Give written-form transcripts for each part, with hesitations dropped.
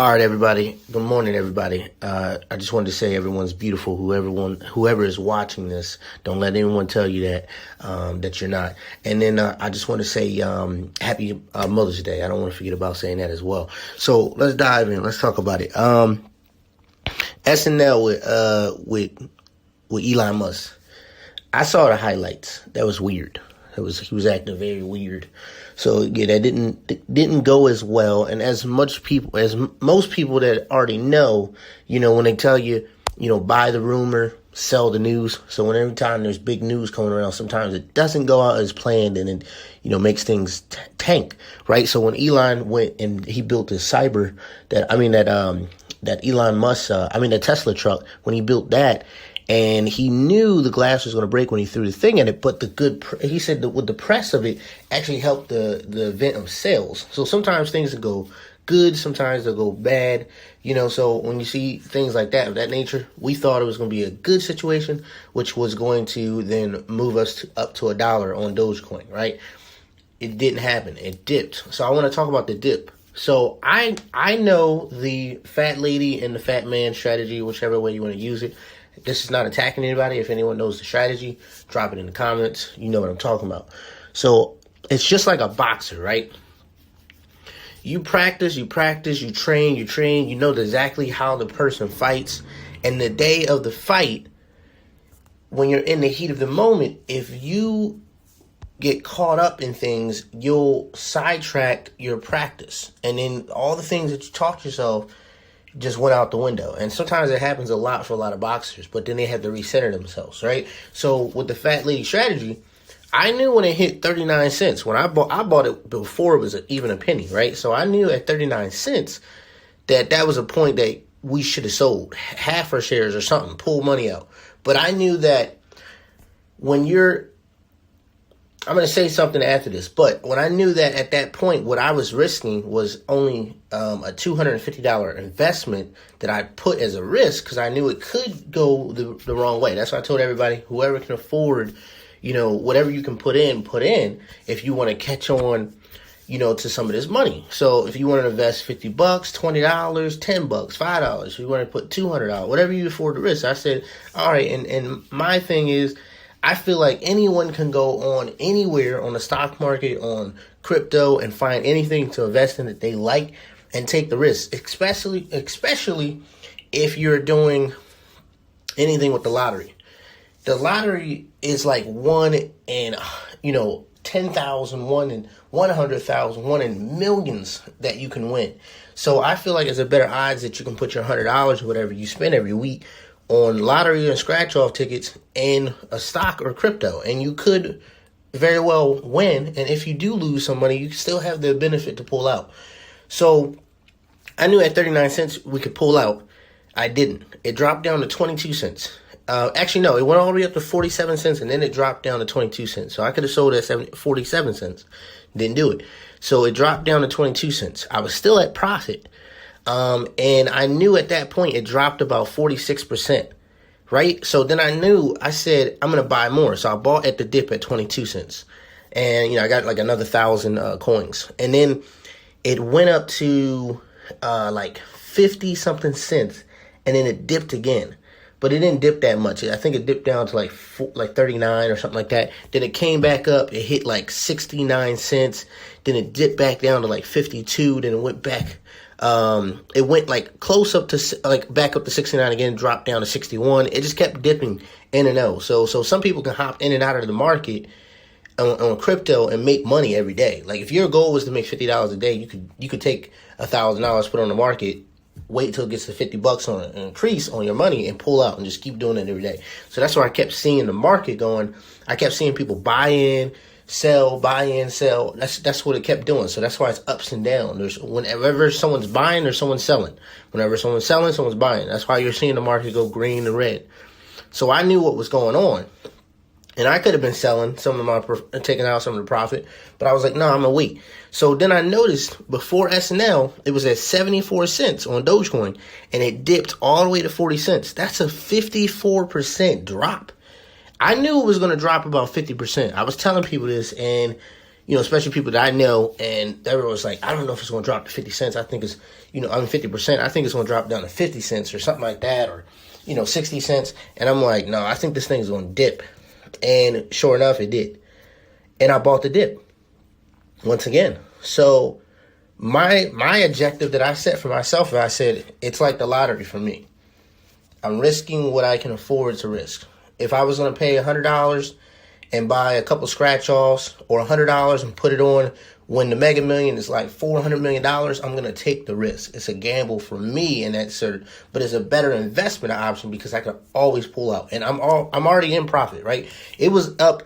All right, everybody. Good morning, everybody. I just wanted to say everyone's beautiful. Whoever is watching this, don't let anyone tell you that you're not. And then I just want to say happy Mother's Day. I don't want to forget about saying that as well. So let's dive in. Let's talk about it. SNL with Elon Musk. I saw the highlights. That was weird. He was acting very weird. So yeah, that didn't go as well. And as most people that already know, when they tell you, buy the rumor, sell the news. So when every time there's big news coming around, sometimes it doesn't go out as planned, and it makes things tank, right? So when Elon went and he built this that Elon Musk, the Tesla truck, when he built that. And he knew the glass was going to break when he threw the thing at it, but he said that with the press of it actually helped the event of sales. So sometimes things will go good, sometimes they'll go bad, so when you see things like that, of that nature, we thought it was going to be a good situation, which was going to then move us up to $1 on Dogecoin, right? It didn't happen. It dipped. So I want to talk about the dip. So I know the fat lady and the fat man strategy, whichever way you want to use it. This is not attacking anybody. If anyone knows the strategy, drop it in the comments. You know what I'm talking about. So it's just like a boxer, right? You practice, you train. You know exactly how the person fights. And the day of the fight, when you're in the heat of the moment, if you get caught up in things, you'll sidetrack your practice. And then all the things that you taught yourself just went out the window. And sometimes it happens a lot for a lot of boxers, but then they have to recenter themselves, right? So with the fat lady strategy, I knew when it hit 39 cents, when I bought it before it was even a penny, right? So I knew at 39 cents that was a point that we should have sold half our shares or something, pull money out. But I knew that I'm going to say something after this, but when I knew that at that point, what I was risking was only a $250 investment that I put as a risk, because I knew it could go the wrong way. That's why I told everybody, whoever can afford, whatever you can put in if you want to catch on, to some of this money. So if you want to invest $50, $20, $10, $5, if you want to put $200, whatever you afford to risk. I said, all right. And my thing is, I feel like anyone can go on anywhere on the stock market, on crypto, and find anything to invest in that they like and take the risk, especially if you're doing anything with the lottery. The lottery is like 1 in 10,000, 1 in 100,000, 1 in millions that you can win. So I feel like there's a better odds that you can put your $100 or whatever you spend every week on lottery and scratch-off tickets in a stock or crypto. And you could very well win. And if you do lose some money, you still have the benefit to pull out. So I knew at 39 cents we could pull out. I didn't. It dropped down to 22 cents. Actually, no, it went all the way up to 47 cents, and then it dropped down to 22 cents. So I could have sold at 47 cents. Didn't do it. So it dropped down to 22 cents. I was still at profit. And I knew at that point it dropped about 46%, right? So then I said, I'm going to buy more. So I bought at the dip at 22 cents. And, I got like another 1,000 coins. And then it went up to like 50 something cents. And then it dipped again. But it didn't dip that much. I think it dipped down to like 39 or something like that. Then it came back up. It hit like 69 cents. Then it dipped back down to like 52. Then it went back. It went like close up to like back up to 69 again, dropped down to 61. It just kept dipping in and out. So some people can hop in and out of the market on crypto and make money every day. Like if your goal was to make $50 a day, you could take $1,000, put on the market, wait till it gets to $50 on an increase on your money and pull out and just keep doing it every day. So that's where I kept seeing the market going. I kept seeing people buy in, sell. That's what it kept doing. So that's why it's ups and downs. Whenever someone's buying, there's someone selling. Whenever someone's selling, someone's buying. That's why you're seeing the market go green and red. So I knew what was going on. And I could have been selling taking out some of the profit, but I was like, no, I'm going to wait. So then I noticed before SNL, it was at 74 cents on Dogecoin, and it dipped all the way to 40 cents. That's a 54% drop. I knew it was going to drop about 50%. I was telling people this, and especially people that I know, and everyone was like, I don't know if it's going to drop to 50 cents. I think it's, 50%. I think it's going to drop down to 50 cents or something like that, or, 60 cents. And I'm like, no, I think this thing is going to dip. And sure enough, it did. And I bought the dip once again. So my objective that I set for myself, I said, it's like the lottery for me. I'm risking what I can afford to risk. If I was going to pay $100 and buy a couple scratch-offs, or $100 and put it on when the Mega Million is like $400 million, I'm going to take the risk. It's a gamble for me, and but it's a better investment option because I can always pull out. And I'm already in profit, right? It was up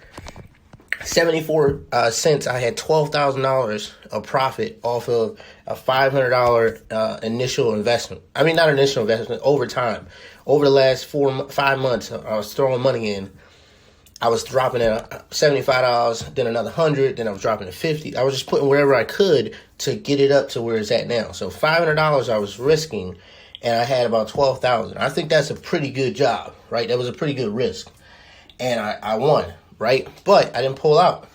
74 cents. I had $12,000 of profit off of a $500 initial investment. I mean, not initial investment, over time. Over the last 5 months, I was throwing money in. I was dropping at $75, then another $100, then I was dropping to $50. I was just putting wherever I could to get it up to where it's at now. So $500 I was risking, and I had about $12,000. I think that's a pretty good job, right? That was a pretty good risk, and I won, right? But I didn't pull out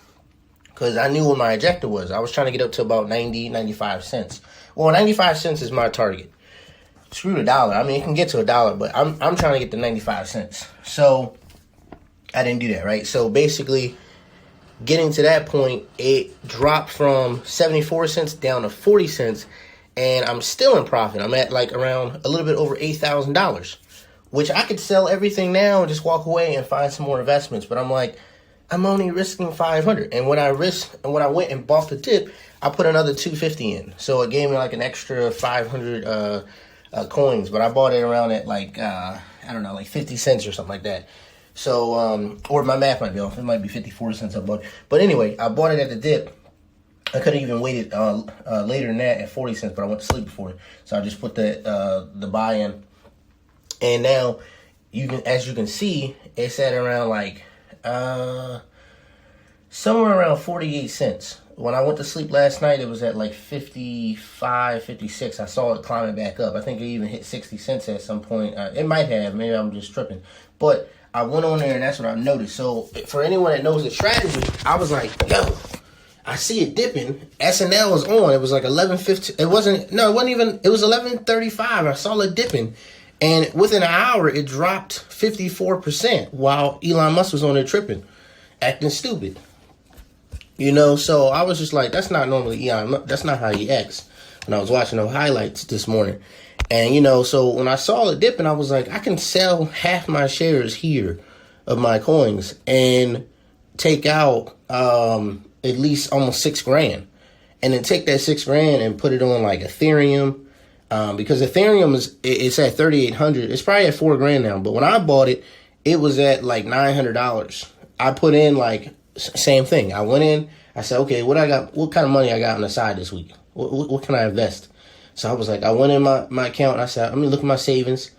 because I knew what my objective was. I was trying to get up to about 95 cents. Well, 95 cents is my target. Screw the dollar. I mean, it can get to $1, but I'm trying to get to 95 cents. So I didn't do that, right? So basically, getting to that point, it dropped from 74 cents down to 40 cents, and I'm still in profit. I'm at like around a little bit over $8,000, which I could sell everything now and just walk away and find some more investments. But I'm like, I'm only risking 500. And when I went and bought the dip, I put another 250 in. So it gave me like an extra 500 coins. But I bought it around at like, I don't know, like 50 cents or something like that. So, or my math might be off. It might be 54 cents I bought. But anyway, I bought it at the dip. I could have even waited later than that at 40 cents, but I went to sleep before it. So I just put the buy in. And now, as you can see, it's at around like, somewhere around 48 cents. When I went to sleep last night, it was at like 55, 56. I saw it climbing back up. I think it even hit 60 cents at some point. It might have. Maybe I'm just tripping. But I went on there, and that's what I noticed. So for anyone that knows the strategy, I was like, yo, I see it dipping. SNL was on. It was like 11:15. It wasn't even. It was 11:35. I saw it dipping. And within an hour, it dropped 54% while Elon Musk was on there tripping, acting stupid. So I was just like, that's not normally Elon. That's not how he acts. When I was watching the highlights this morning. And, so when I saw it dipping, I was like, I can sell half my shares here of my coins and take out at least almost $6,000. And then take that $6,000 and put it on like Ethereum. Because Ethereum it's at 3,800. It's probably at $4,000 now. But when I bought it, it was at like $900. I put in like same thing. I went in. I said, okay, what kind of money I got on the side this week? What can I invest? So I was like, I went in my account. And I said, let me look at my savings.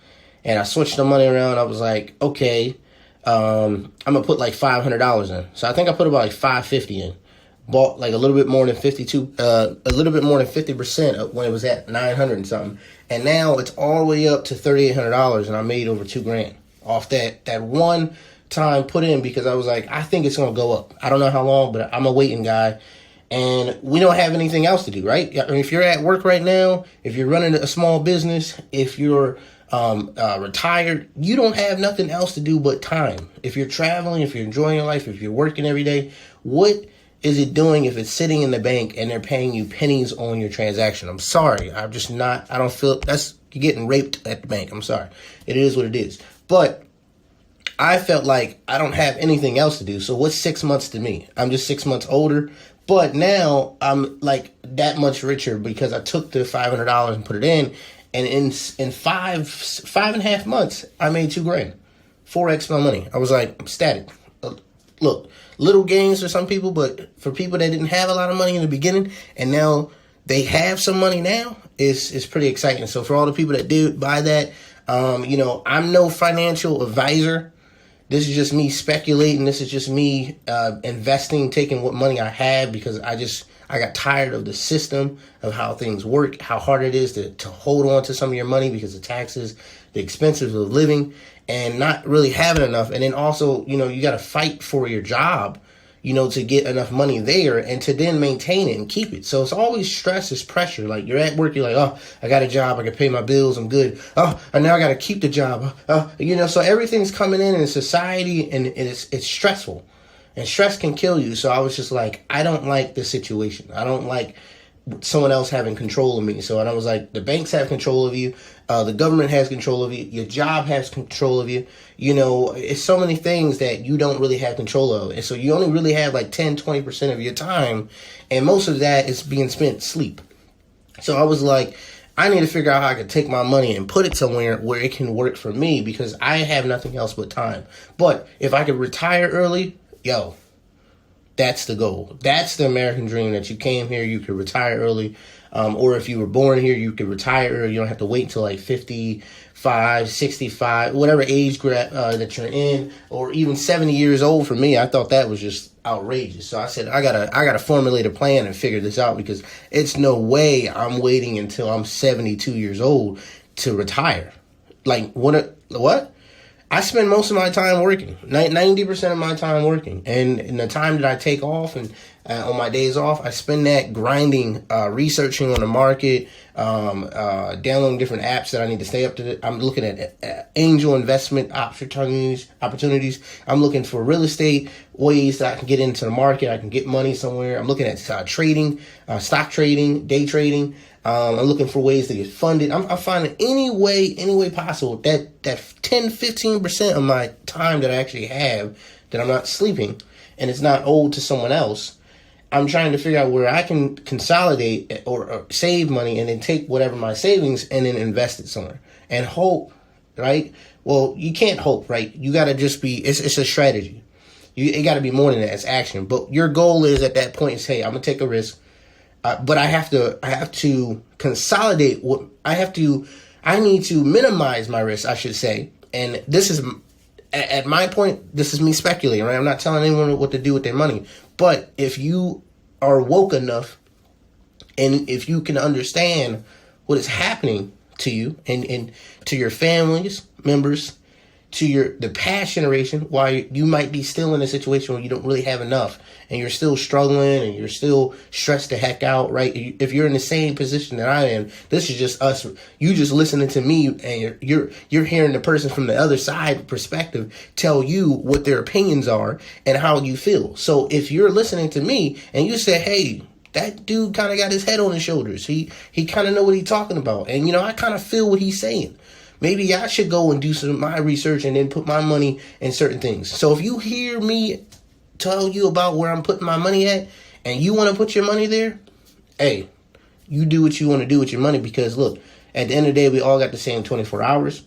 And I switched the money around. I was like, okay, I'm gonna put like $500 in. So I think I put about like $550 in. Bought like a little bit more than 50% when it was at 900 and something. And now it's all the way up to $3,800, and I made over $2,000 off that one time put in, because I was like, I think it's gonna go up. I don't know how long, but I'm a waiting guy. And we don't have anything else to do, right? I mean, if you're at work right now, if you're running a small business, if you're retired, you don't have nothing else to do but time. If you're traveling, if you're enjoying your life, if you're working every day, what is it doing if it's sitting in the bank and they're paying you pennies on your transaction? I'm sorry. I don't feel you're getting raped at the bank. I'm sorry. It is what it is. But I felt like I don't have anything else to do. So what's 6 months to me? I'm just 6 months older. But now I'm like that much richer because I took the $500 and put it in. And in 5.5 months, I made $2,000. 4x my money. I was like, I'm ecstatic. Look, little gains for some people, but for people that didn't have a lot of money in the beginning and now they have some money now, it's pretty exciting. So for all the people that did buy that, I'm no financial advisor. This is just me speculating. This is just me investing, taking what money I have, because I got tired of the system of how things work, how hard it is to hold on to some of your money because of taxes, the expenses of living, and not really having enough. And then also, you got to fight for your job. to get enough money there and to then maintain it and keep it. So it's always stress, it's pressure. Like you're at work, you're like, oh, I got a job, I can pay my bills, I'm good. Oh, and now I got to keep the job. So everything's coming in society, and it's stressful. And stress can kill you. So I was just like, I don't like this situation. I don't like someone else having control of me. So I was like, the banks have control of you. The government has control of you. Your job has control of you. It's so many things that you don't really have control of. And so you only really have like 10, 20% of your time. And most of that is being spent sleep. So I was like, I need to figure out how I can take my money and put it somewhere where it can work for me, because I have nothing else but time. But if I could retire early, that's the goal. That's the American dream, that you came here, you could retire early. Or if you were born here, you could retire early. You don't have to wait until like 55, 65, whatever age that you're in, or even 70 years old. For me, I thought that was just outrageous. So I said, I gotta formulate a plan and figure this out, because it's no way I'm waiting until I'm 72 years old to retire. Like, what? I spend most of my time working, 90% of my time working. And in the time that I take off and on my days off, I spend that grinding, researching on the market, downloading different apps that I need to stay up to. I'm looking at angel investment opportunities. I'm looking for real estate ways that I can get into the market. I can get money somewhere. I'm looking at trading, stock trading, day trading. I'm looking for ways to get funded. I'm finding any way possible that 10, 15% of my time that I actually have that I'm not sleeping and it's not owed to someone else. I'm trying to figure out where I can consolidate or save money and then take whatever my savings and then invest it somewhere and hope, right? Well, you can't hope, right? You got to just it's a strategy. It got to be more than that. It's action. But your goal is at that point is, hey, I'm going to take a risk. But I have to consolidate I need to minimize my risk, I should say. And this is, at my point, this is me speculating, right? I'm not telling anyone what to do with their money. But if you are woke enough, and if you can understand what is happening to you and to your families, members, to the past generation, why you might be still in a situation where you don't really have enough and you're still struggling and you're still stressed the heck out, right? If you're in the same position that I am, this is just us. You just listening to me, and you're hearing the person from the other side perspective tell you what their opinions are and how you feel. So if you're listening to me and you say, hey, that dude kind of got his head on his shoulders, he kind of know what he's talking about, and I kind of feel what he's saying. Maybe I should go and do some of my research and then put my money in certain things. So if you hear me tell you about where I'm putting my money at and you want to put your money there, hey, you do what you want to do with your money, because look, at the end of the day, we all got the same 24 hours.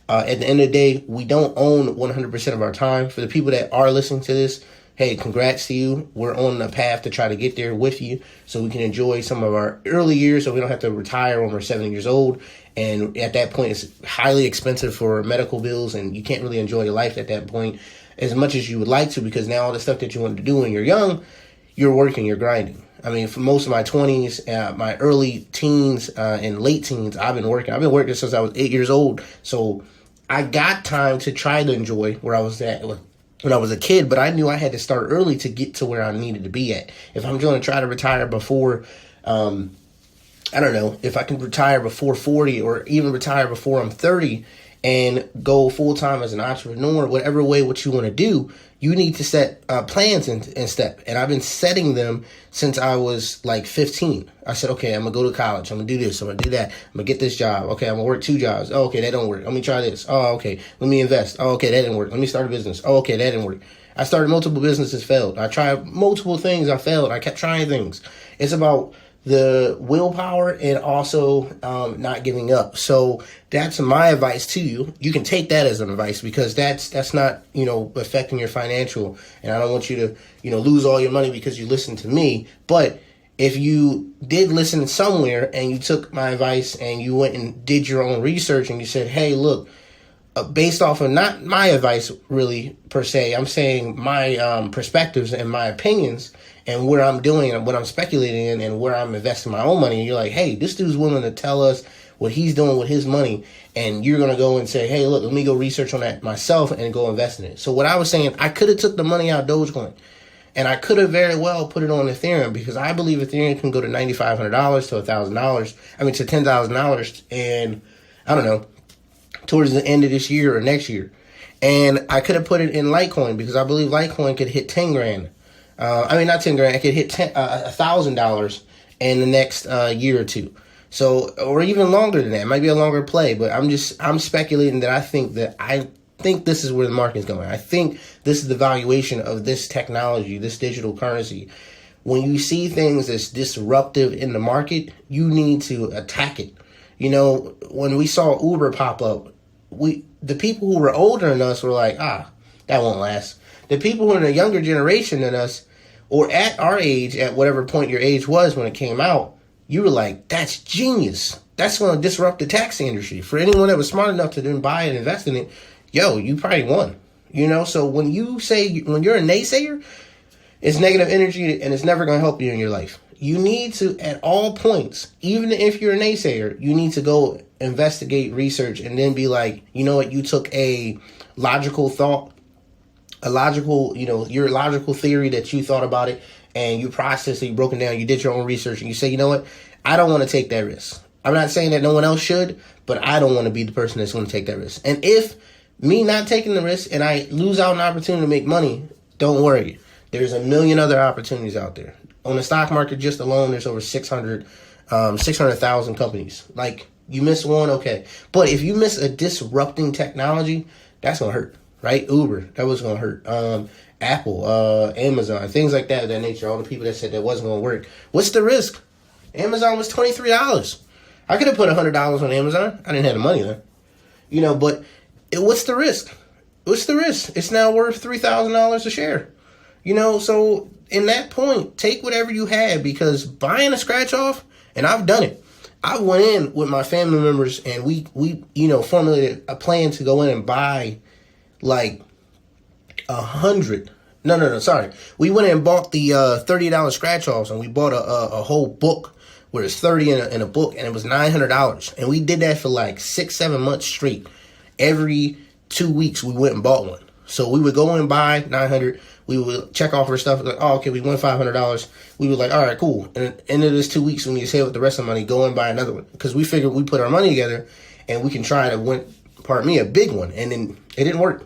At the end of the day, we don't own 100% of our time. For the people that are listening to this, hey, congrats to you. We're on the path to try to get there with you so we can enjoy some of our early years so we don't have to retire when we're 70 years old. And at that point, it's highly expensive for medical bills, and you can't really enjoy your life at that point as much as you would like to, because now all the stuff that you wanted to do when you're young, you're working, you're grinding. I mean, for most of my 20s, my early teens and late teens, I've been working. I've been working since I was 8 years old. So I got time to try to enjoy where I was at when I was a kid, but I knew I had to start early to get to where I needed to be at. If I'm going to try to retire before, I don't know, if I can retire before 40 or even retire before I'm 30 and go full-time as an entrepreneur, whatever way what you want to do, you need to set plans in step. And I've been setting them since I was like 15. I said, okay, I'm going to go to college. I'm going to do this. I'm going to do that. I'm going to get this job. Okay, I'm going to work 2 jobs. Oh, okay, that don't work. Let me try this. Oh, okay, let me invest. Oh, okay, that didn't work. Let me start a business. Oh, okay, that didn't work. I started multiple businesses, failed. I tried multiple things. I failed. I kept trying things. It's about the willpower and also not giving up. So that's my advice to you. You can take that as an advice, because that's not, affecting your financial. And I don't want you to, lose all your money because you listened to me. But if you did listen somewhere and you took my advice and you went and did your own research and you said, hey, look, based off of not my advice really per se, I'm saying my perspectives and my opinions and where I'm doing and what I'm speculating in and where I'm investing my own money. And you're like, hey, this dude's willing to tell us what he's doing with his money. And you're going to go and say, hey, look, let me go research on that myself and go invest in it. So what I was saying, I could have took the money out of Dogecoin. And I could have very well put it on Ethereum because I believe Ethereum can go to $9,500 to $1,000. I mean, to $10,000, and I don't know, towards the end of this year or next year. And I could have put it in Litecoin because I believe Litecoin could hit 10 grand. I mean, not 10 grand. It could hit $1,000 in the next year or two. So, or even longer than that. It might be a longer play, but I'm speculating that I think this is where the market is going. I think this is the valuation of this technology, this digital currency. When you see things that's disruptive in the market, you need to attack it. You know, when we saw Uber pop up, the people who were older than us were like, that won't last. The people who are in a younger generation than us, or at our age, at whatever point your age was when it came out, you were like, that's genius. That's going to disrupt the taxi industry. For anyone that was smart enough to then buy and invest in it, you probably won. You know, so when you're a naysayer, it's negative energy and it's never going to help you in your life. You need to, at all points, even if you're a naysayer, you need to go investigate, research, and then be like, you know what, you took a logical thought, your logical theory that you thought about it, and you processed it, you broke it down, you did your own research, and you say, you know what, I don't want to take that risk. I'm not saying that no one else should, but I don't want to be the person that's going to take that risk. And if me not taking the risk and I lose out an opportunity to make money, don't worry. There's a million other opportunities out there. On the stock market just alone, there's over 600,000 companies. Like, you miss one, okay. But if you miss a disrupting technology, that's going to hurt, right? Uber, that was going to hurt. Apple, Amazon, things like that of that nature. All the people that said that wasn't going to work. What's the risk? Amazon was $23. I could have put $100 on Amazon. I didn't have the money then. You know, but what's the risk? What's the risk? It's now worth $3,000 a share. You know, so in that point, take whatever you have, because buying a scratch off, and I've done it. I went in with my family members and we formulated a plan to go in and buy like 100. Sorry. We went and bought the $30 scratch offs, and we bought a whole book where it's 30 in a book, and it was $900. And we did that for like 6-7 months straight. Every 2 weeks we went and bought one. So we would go and buy 900. We would check off our stuff. Like, oh, okay, we won $500. We were like, all right, cool. And at the end of this 2 weeks, when you save up the rest of the money, go and buy another one. Because we figured we put our money together and we can try to win, a big one. And then it didn't work.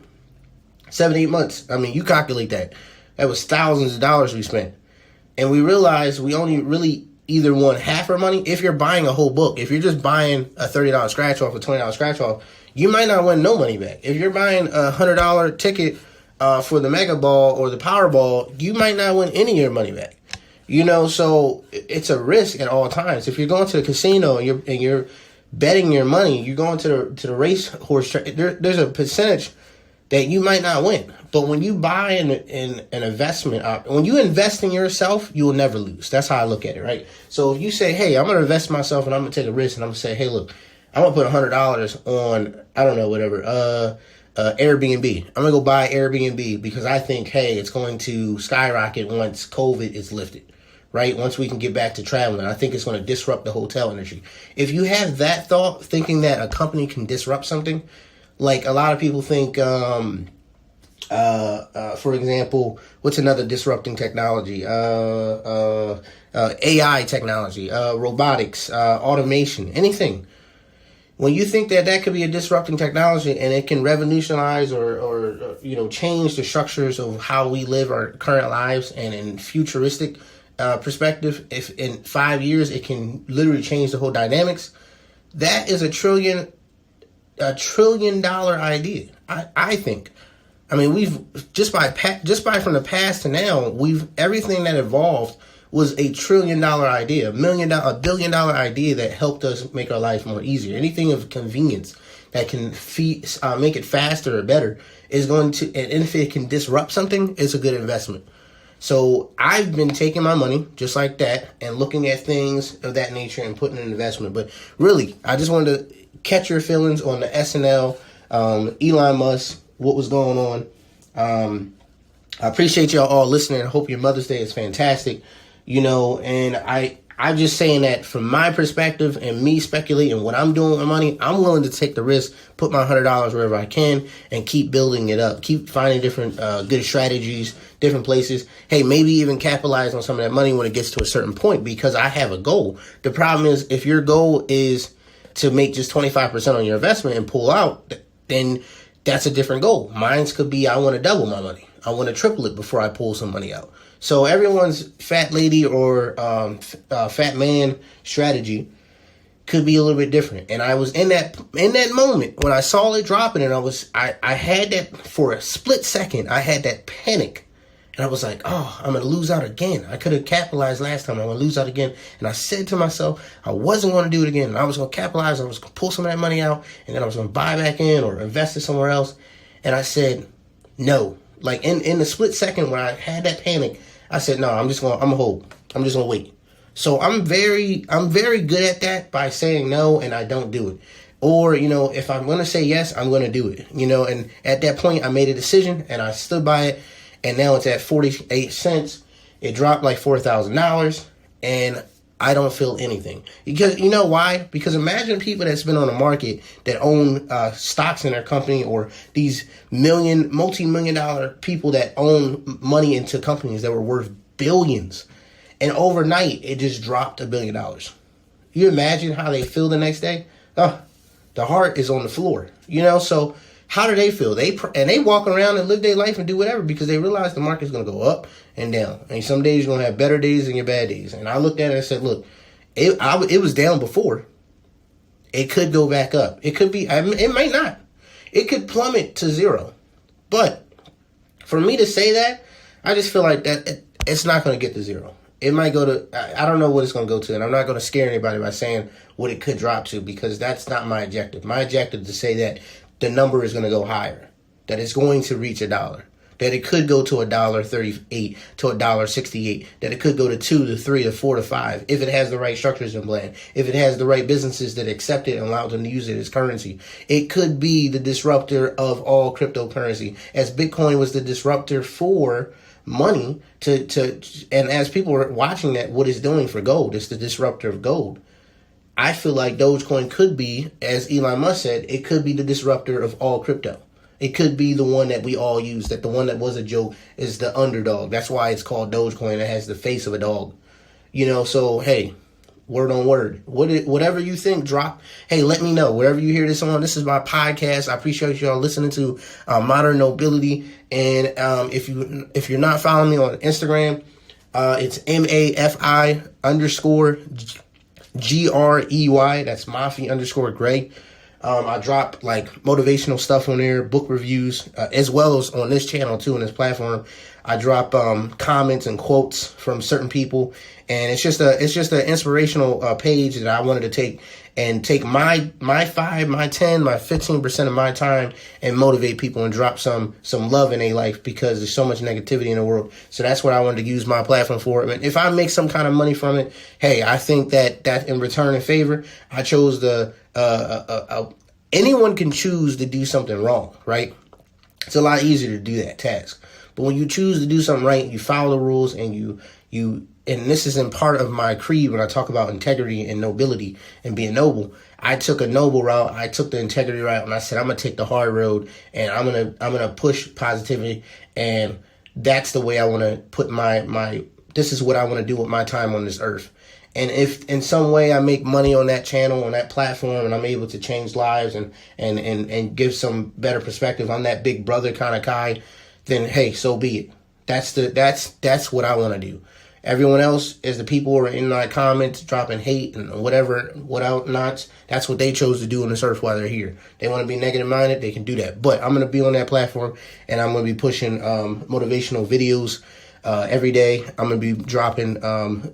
7-8 months. I mean, you calculate that. That was thousands of dollars we spent. And we realized we only really either won half our money. If you're buying a whole book, if you're just buying a $30 scratch off, a $20 scratch off, you might not win no money back. If you're buying a $100 ticket for the Mega Ball or the Powerball, you might not win any of your money back. You know, so it's a risk at all times. If you're going to the casino and you're betting your money, you're going to the race horse track, there's a percentage that you might not win. But when you buy an investment, when you invest in yourself, you will never lose. That's how I look at it, right? So if you say, hey, I'm going to invest in myself and I'm going to take a risk, and I'm going to say, hey, look, I'm going to put $100 on, I don't know, whatever, Airbnb. I'm going to go buy Airbnb because I think, hey, it's going to skyrocket once COVID is lifted, right? Once we can get back to traveling. I think it's going to disrupt the hotel industry. If you have that thought, thinking that a company can disrupt something, like a lot of people think, for example, what's another disrupting technology? AI technology, robotics, automation, anything. When you think that could be a disrupting technology and it can revolutionize or change the structures of how we live our current lives, and in futuristic perspective, if in 5 years it can literally change the whole dynamics, that is a $1 trillion idea. I think. I mean, we've just by from the past to now, everything that evolved was a $1 trillion idea, $1 billion idea that helped us make our life more easier. Anything of convenience that can make it faster or better is going to, and if it can disrupt something, it's a good investment. So I've been taking my money just like that and looking at things of that nature and putting in an investment. But really, I just wanted to catch your feelings on the SNL, Elon Musk, what was going on. I appreciate y'all all listening. I hope your Mother's Day is fantastic. And I I'm just saying that from my perspective and me speculating what I'm doing with my money, I'm willing to take the risk, put my $100 wherever I can, and keep building it up. Keep finding different good strategies, different places. Hey, maybe even capitalize on some of that money when it gets to a certain point, because I have a goal. The problem is, if your goal is to make just 25% on your investment and pull out, then that's a different goal. Mine could be, I want to double my money. I want to triple it before I pull some money out. So everyone's fat lady or fat man strategy could be a little bit different. And I was in that moment when I saw it dropping, and I had that for a split second. I had that panic, and I was like, oh, I'm gonna lose out again. I could have capitalized last time. I'm gonna lose out again. And I said to myself, I wasn't gonna do it again. And I was gonna capitalize. I was gonna pull some of that money out, and then I was gonna buy back in or invest it somewhere else. And I said no. Like in the split second when I had that panic, I said, no, I'm gonna hold. I'm just gonna wait. So I'm very good at that, by saying no and I don't do it. Or, if I'm gonna say yes, I'm gonna do it. And at that point I made a decision and I stood by it, and now it's at 48 cents. It dropped like $4,000, and I don't feel anything. Because you know why? Because imagine people that's been on the market that own stocks in their company, or these multi-million dollar people that own money into companies that were worth billions. And overnight, it just dropped $1 billion. You imagine how they feel the next day? Oh, the heart is on the floor. So how do they feel? They walk around and live their life and do whatever, because they realize the market's going to go up and down. And some days you're going to have better days than your bad days. And I looked at it and said, look, it was down before. It could go back up. It could be, it might not. It could plummet to zero. But for me to say that, I just feel like that it's not going to get to zero. It might go to, I don't know what it's going to go to. And I'm not going to scare anybody by saying what it could drop to, because that's not my objective. My objective is to say that the number is going to go higher, that it's going to reach $1, that it could go to $1.38 to $1.68, that it could go to 2 to 3 to 4 to 5 if it has the right structures in plan, if it has the right businesses that accept it and allow them to use it as currency. It could be the disruptor of all cryptocurrency, as Bitcoin was the disruptor for money and as people are watching that, what it's doing for gold, it's the disruptor of gold. I feel like Dogecoin could be, as Elon Musk said, it could be the disruptor of all crypto. It could be the one that we all use, that the one that was a joke is the underdog. That's why it's called Dogecoin. It has the face of a dog. So, hey, word on word. Whatever you think, drop. Hey, let me know. Wherever you hear this on, this is my podcast. I appreciate y'all listening to Modern Nobility. And if you're not following me on Instagram, it's MAFI_GREY. That's Mafi_Gray. I drop like motivational stuff on there, book reviews, as well as on this channel too, on this platform. I drop comments and quotes from certain people, and it's just an inspirational page that I wanted to take my 5, my 10, my 15% of my time and motivate people and drop some love in their life, because there's so much negativity in the world. So that's what I wanted to use my platform for. I mean, if I make some kind of money from it, hey, I think that in return and favor, I chose anyone can choose to do something wrong, right? It's a lot easier to do that task. But when you choose to do something right, you follow the rules, and and this is in part of my creed when I talk about integrity and nobility and being noble. I took a noble route. I took the integrity route, and I said, I'm going to take the hard road, and I'm going to push positivity. And that's the way I want to put this is what I want to do with my time on this earth. And if in some way I make money on that channel, on that platform, and I'm able to change lives and give some better perspective, I'm that big brother kind of guy, then hey, so be it. That's what I want to do. Everyone else is the people who are in my comments dropping hate and whatever not. That's what they chose to do on this earth while they're here. They want to be negative minded, they can do that. But I'm going to be on that platform, and I'm going to be pushing motivational videos every day. I'm going to be dropping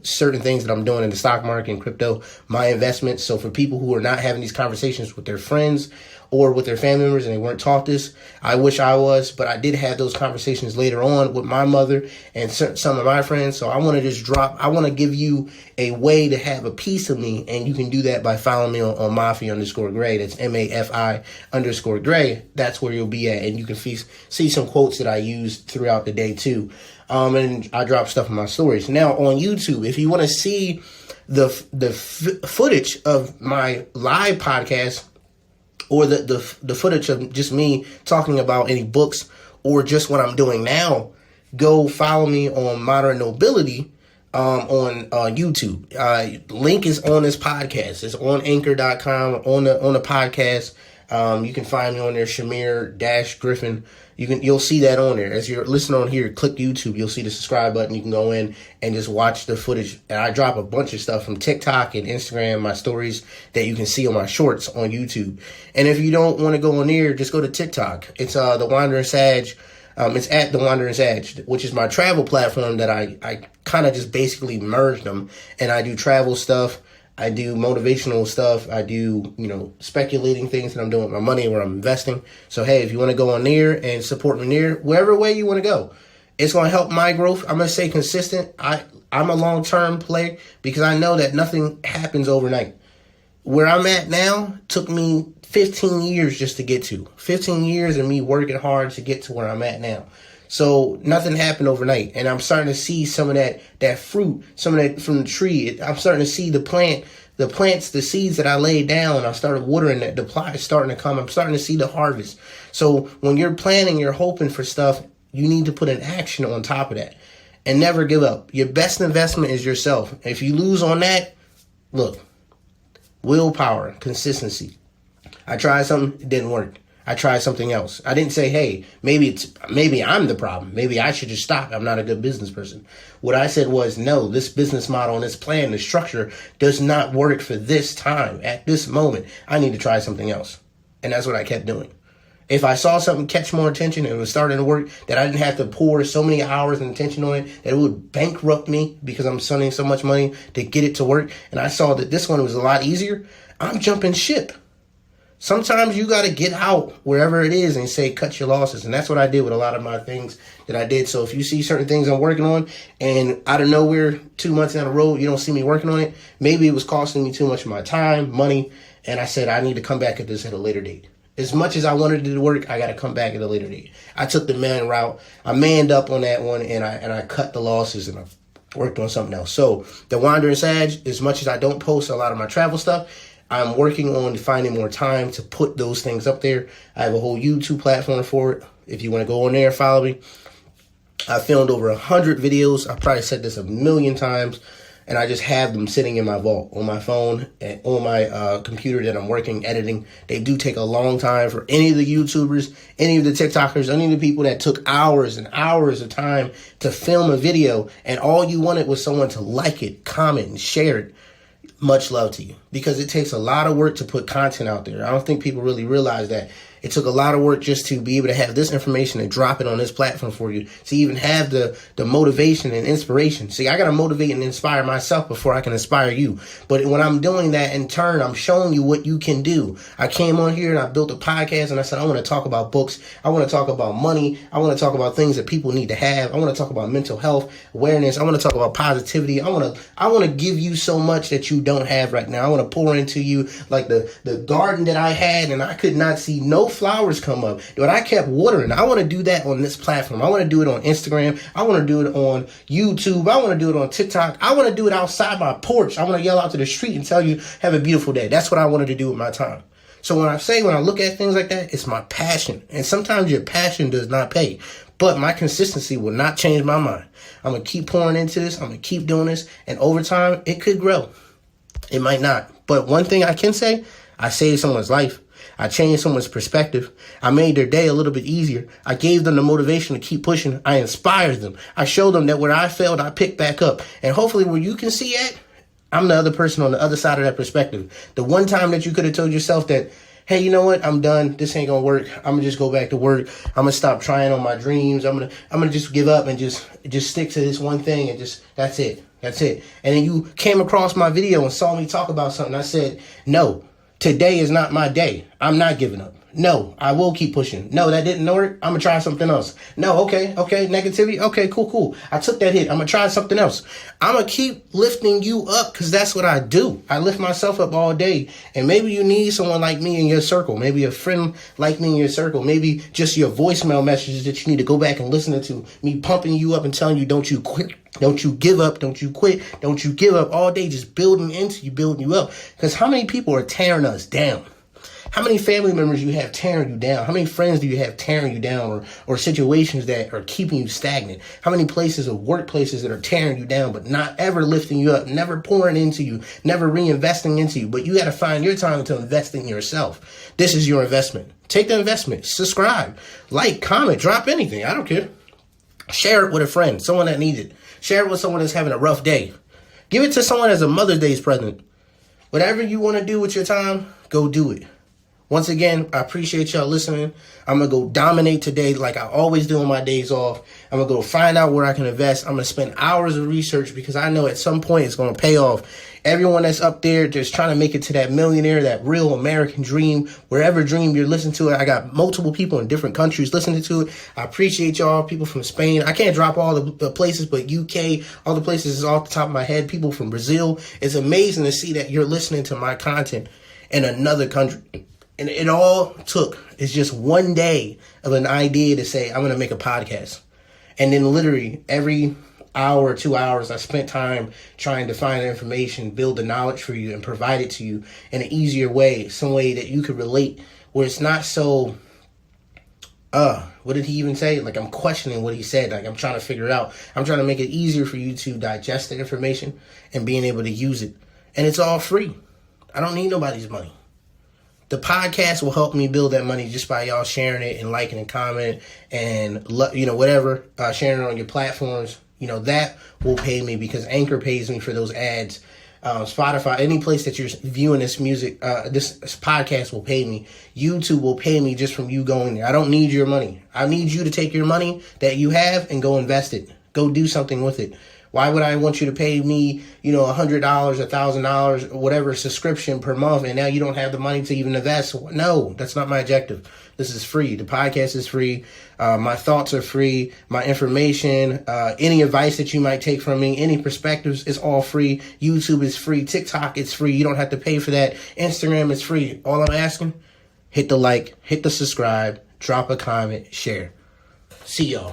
certain things that I'm doing in the stock market and crypto, my investments. So for people who are not having these conversations with their friends or with their family members and they weren't taught this, I wish I was, but I did have those conversations later on with my mother and some of my friends. So I want to I want to give you a way to have a piece of me, and you can do that by following me on Mafi_Gray. That's MAFI_Gray. That's where you'll be at, and you can see some quotes that I used throughout the day too. And I drop stuff in my stories. Now on YouTube, if you want to see footage of my live podcast, or the footage of just me talking about any books or just what I'm doing now, go follow me on Modern Nobility on YouTube. Link is on this podcast. It's on anchor.com on the podcast. You can find me on there, Shamir-Griffin. You'll see that on there. As you're listening on here, click YouTube. You'll see the subscribe button. You can go in and just watch the footage. And I drop a bunch of stuff from TikTok and Instagram, my stories that you can see on my shorts on YouTube. And if you don't want to go on there, just go to TikTok. It's The Wandering Sag. It's at The Wandering Sag, which is my travel platform that I kind of just basically merged them. And I do travel stuff. I do motivational stuff. I do, speculating things that I'm doing with my money, where I'm investing. So, hey, if you want to go on there and support me there, wherever way you want to go, it's going to help my growth. I'm going to stay consistent. I'm a long-term player because I know that nothing happens overnight. Where I'm at now took me 15 years just to get to. 15 years of me working hard to get to where I'm at now. So nothing happened overnight. And I'm starting to see some of that fruit, some of that from the tree. I'm starting to see the plants, the seeds that I laid down. I started watering that. The plot is starting to come. I'm starting to see the harvest. So when you're planning, you're hoping for stuff, you need to put an action on top of that. And never give up. Your best investment is yourself. If you lose on that, look, willpower, consistency. I tried something, it didn't work. I tried something else. I didn't say, hey, maybe I'm the problem. Maybe I should just stop. I'm not a good business person. What I said was, no, this business model and this plan, this structure does not work for this time. At this moment, I need to try something else. And that's what I kept doing. If I saw something catch more attention and it was starting to work, that I didn't have to pour so many hours and attention on it, that it would bankrupt me because I'm spending so much money to get it to work, and I saw that this one was a lot easier, I'm jumping ship. Sometimes you got to get out wherever it is and say, cut your losses. And that's what I did with a lot of my things that I did. So if you see certain things I'm working on and out of nowhere, 2 months down the road, you don't see me working on it, maybe it was costing me too much of my time, money. And I said, I need to come back at this at a later date. As much as I wanted it to work, I got to come back at a later date. I took the man route. I manned up on that one, and I cut the losses, and I worked on something else. So The Wandering Sag, as much as I don't post a lot of my travel stuff, I'm working on finding more time to put those things up there. I have a whole YouTube platform for it. If you want to go on there, follow me. I filmed over 100 videos. I probably said this a million times, and I just have them sitting in my vault on my phone and on my computer that I'm working, editing. They do take a long time for any of the YouTubers, any of the TikTokers, any of the people that took hours and hours of time to film a video, and all you wanted was someone to like it, comment, and share it. Much love to you, because it takes a lot of work to put content out there. I don't think people really realize that. It took a lot of work just to be able to have this information and drop it on this platform for you, to even have the motivation and inspiration. See, I got to motivate and inspire myself before I can inspire you. But when I'm doing that, in turn, I'm showing you what you can do. I came on here and I built a podcast, and I said, I want to talk about books. I want to talk about money. I want to talk about things that people need to have. I want to talk about mental health, awareness. I want to talk about positivity. I want to give you so much that you don't have right now. I want to pour into you like the garden that I had, and I could not see no flowers come up, but I kept watering. I want to do that on this platform. I want to do it on Instagram. I want to do it on YouTube. I want to do it on TikTok. I want to do it outside my porch. I want to yell out to the street and tell you, have a beautiful day. That's what I wanted to do with my time. So when I look at things like that, it's my passion. And sometimes your passion does not pay, but my consistency will not change my mind. I'm going to keep pouring into this. I'm going to keep doing this. And over time, it could grow. It might not. But one thing I can say, I saved someone's life. I changed someone's perspective. I made their day a little bit easier. I gave them the motivation to keep pushing. I inspired them. I showed them that where I failed, I picked back up. And hopefully where you can see at, I'm the other person on the other side of that perspective. The one time that you could have told yourself that, hey, you know what? I'm done. This ain't going to work. I'm going to just go back to work. I'm going to stop trying on my dreams. I'm going to just give up and just stick to this one thing and just, that's it. That's it. And then you came across my video and saw me talk about something. I said, no, today is not my day. I'm not giving up. No, I will keep pushing. No, that didn't work. I'm going to try something else. No, okay. Negativity. Okay, cool. I took that hit. I'm going to try something else. I'm going to keep lifting you up because that's what I do. I lift myself up all day. And maybe you need someone like me in your circle. Maybe a friend like me in your circle. Maybe just your voicemail messages that you need to go back and listen to. Me pumping you up and telling you, don't you quit. Don't you give up. Don't you quit. Don't you give up all day. Just building you up. Because how many people are tearing us down? How many family members you have tearing you down? How many friends do you have tearing you down or situations that are keeping you stagnant? How many places or workplaces that are tearing you down but not ever lifting you up, never pouring into you, never reinvesting into you? But you got to find your time to invest in yourself. This is your investment. Take the investment. Subscribe, like, comment, drop anything. I don't care. Share it with a friend, someone that needs it. Share it with someone that's having a rough day. Give it to someone as a Mother's Day present. Whatever you want to do with your time, go do it. Once again, I appreciate y'all listening. I'm going to go dominate today like I always do on my days off. I'm going to go find out where I can invest. I'm going to spend hours of research because I know at some point it's going to pay off. Everyone that's up there just trying to make it to that millionaire, that real American dream, wherever dream you're listening to it. I got multiple people in different countries listening to it. I appreciate y'all, people from Spain. I can't drop all the places, but UK, all the places is off the top of my head. People from Brazil. It's amazing to see that you're listening to my content in another country. And it all took is just one day of an idea to say, I'm going to make a podcast. And then literally every hour or 2 hours, I spent time trying to find the information, build the knowledge for you and provide it to you in an easier way, some way that you could relate where it's not so, what did he even say? Like I'm questioning what he said. Like I'm trying to figure it out. I'm trying to make it easier for you to digest the information and being able to use it. And it's all free. I don't need nobody's money. The podcast will help me build that money just by y'all sharing it and liking and commenting and, whatever, sharing it on your platforms. That will pay me because Anchor pays me for those ads. Spotify, any place that you're viewing this music, this podcast will pay me. YouTube will pay me just from you going there. I don't need your money. I need you to take your money that you have and go invest it. Go do something with it. Why would I want you to pay me, $100, $1,000, whatever subscription per month, and now you don't have the money to even invest? No, that's not my objective. This is free. The podcast is free. My thoughts are free. My information, any advice that you might take from me, any perspectives, is all free. YouTube is free. TikTok is free. You don't have to pay for that. Instagram is free. All I'm asking, hit the like, hit the subscribe, drop a comment, share. See y'all.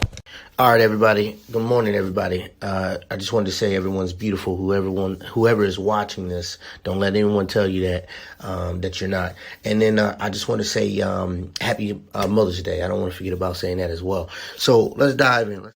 All right, everybody. Good morning, everybody. I just wanted to say everyone's beautiful. Whoever is watching this, don't let anyone tell you that you're not. And then I just want to say happy Mother's Day. I don't want to forget about saying that as well. So let's dive in.